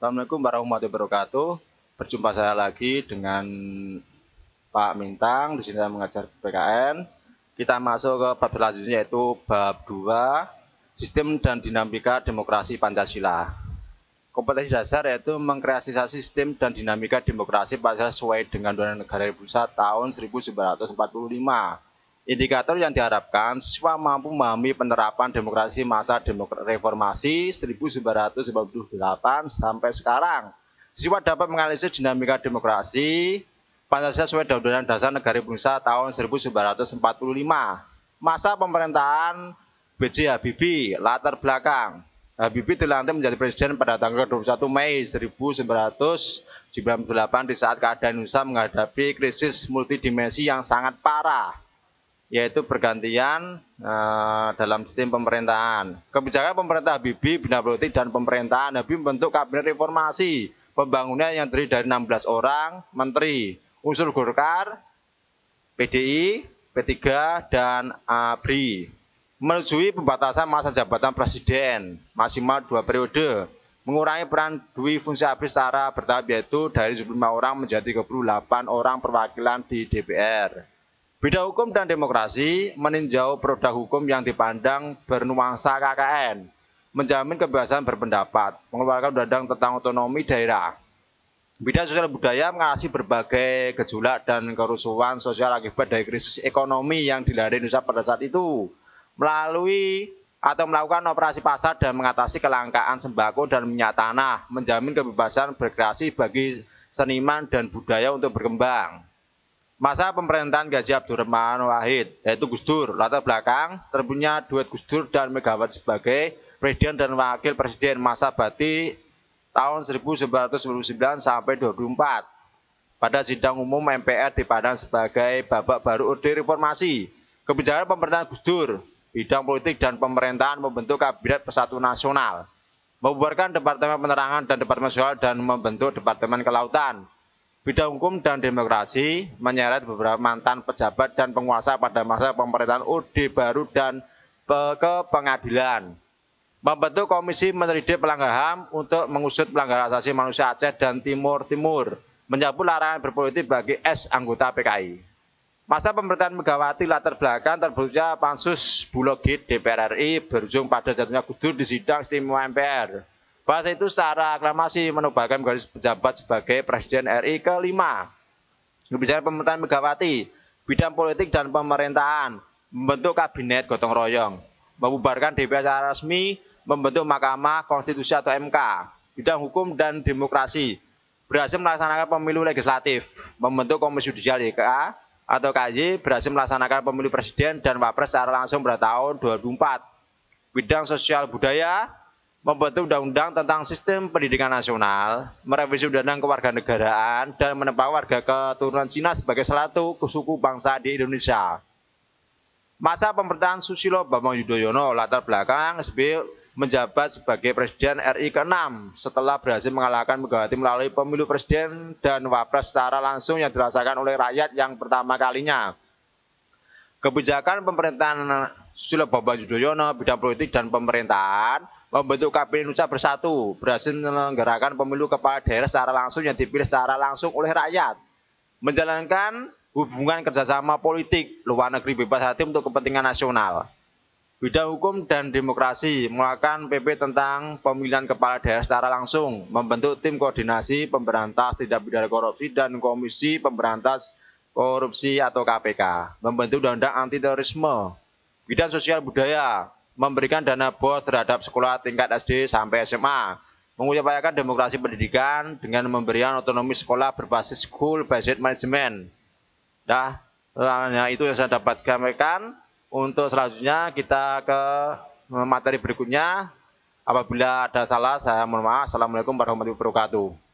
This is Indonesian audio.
Assalamualaikum warahmatullahi wabarakatuh. Berjumpa saya lagi dengan Pak Mintang. Di sini saya mengajar PKN. Kita masuk ke bab selanjutnya, yaitu bab 2, Sistem dan Dinamika Demokrasi Pancasila. Kompetensi dasar yaitu mengkreasi sistem dan dinamika demokrasi Pancasila sesuai dengan Undang-Undang Negara Republik Indonesia tahun 1945. Indikator yang diharapkan, siswa mampu memahami penerapan demokrasi masa reformasi 1998 sampai sekarang. Siswa dapat menganalisis dinamika demokrasi Pancasila sesuai dengan Undang-Undang Dasar Negara Republik Indonesia tahun 1945. Masa pemerintahan B.J. Habibie, latar belakang. Habibie dilantik menjadi presiden pada tanggal 21 Mei 1998 di saat keadaan Indonesia menghadapi krisis multidimensi yang sangat parah, yaitu pergantian dalam sistem pemerintahan. Kebijakan pemerintah Habibie, bina politik dan pemerintahan. Habibie membentuk kabinet reformasi pembangunan yang terdiri dari 16 orang menteri, unsur Golkar, PDI, P3, dan ABRI. Menyetujui pembatasan masa jabatan presiden maksimal 2 periode, mengurangi peran dui fungsi ABRI secara bertahap, yaitu dari 75 orang menjadi 38 orang perwakilan di DPR. Bidang hukum dan demokrasi meninjau produk hukum yang dipandang bernuansa KKN, menjamin kebebasan berpendapat, mengeluarkan undang-undang tentang otonomi daerah. Bidang sosial budaya mengatasi berbagai gejolak dan kerusuhan sosial akibat dari krisis ekonomi yang dilanda Indonesia pada saat itu, melalui atau melakukan operasi pasar dan mengatasi kelangkaan sembako dan minyak tanah, menjamin kebebasan berkreasi bagi seniman dan budaya untuk berkembang. Masa pemerintahan Gaji Abdurrahman Wahid, yaitu Gus Dur, latar belakang terbitnya duet Gus Dur dan Megawati sebagai presiden dan wakil presiden masa bakti tahun 1999 sampai 2004. Pada sidang umum MPR dipandang sebagai babak baru orde reformasi. Kebijakan pemerintahan Gus Dur, bidang politik dan pemerintahan membentuk Kabinet Persatuan Nasional, membubarkan Departemen Penerangan dan Departemen Sosial dan membentuk Departemen Kelautan. Bidang hukum dan demokrasi menyeret beberapa mantan pejabat dan penguasa pada masa pemerintahan Orde Baru dan ke pengadilan. Membentuk komisi menyelidik pelanggaran HAM untuk mengusut pelanggaran asasi manusia Aceh dan Timur Timur, mencabut larangan berpolitik bagi anggota PKI. Masa pemerintahan Megawati, latar belakang terbentuknya Pansus Bulog DPR RI berujung pada jatuhnya Gus Dur di sidang istimewa MPR. Bahasa itu secara aklamasi menobatkan Megawati pejabat sebagai Presiden RI ke-5. Kebijakan pemerintahan Megawati, bidang politik dan pemerintahan, membentuk kabinet gotong royong, membubarkan DPR secara resmi, membentuk Mahkamah Konstitusi atau MK. Bidang hukum dan demokrasi, berhasil melaksanakan pemilu legislatif, membentuk Komisi Yudisial YK atau KY, berhasil melaksanakan pemilu presiden dan wapres secara langsung pada tahun 2004. Bidang sosial budaya, membentuk undang-undang tentang sistem pendidikan nasional, merevisi undang-undang kewarganegaraan, dan menempatkan warga keturunan Cina sebagai salah satu suku bangsa di Indonesia. Masa pemerintahan Susilo Bambang Yudhoyono, latar belakang SBY menjabat sebagai Presiden RI ke-6 setelah berhasil mengalahkan Megawati melalui pemilu presiden dan wapres secara langsung yang dirasakan oleh rakyat yang pertama kalinya. Kebijakan pemerintahan Susilo Bambang Yudhoyono, bidang politik dan pemerintahan, membentuk Kabinet Indonesia Bersatu, berhasil menyelenggarakan pemilu kepala daerah secara langsung yang dipilih secara langsung oleh rakyat, menjalankan hubungan kerjasama politik luar negeri bebas hati untuk kepentingan nasional. Bidang hukum dan demokrasi mengeluarkan PP tentang pemilihan kepala daerah secara langsung, membentuk tim koordinasi pemberantas tindak pidana korupsi dan Komisi Pemberantas Korupsi atau KPK, membentuk undang-undang anti terorisme. Bidang sosial budaya, memberikan dana BOS terhadap sekolah tingkat SD sampai SMA, mengupayakan demokrasi pendidikan dengan memberikan otonomi sekolah berbasis school based management. Nah, itu yang saya dapat sampaikan. Untuk selanjutnya kita ke materi berikutnya. Apabila ada salah, saya mohon maaf. Assalamualaikum warahmatullahi wabarakatuh.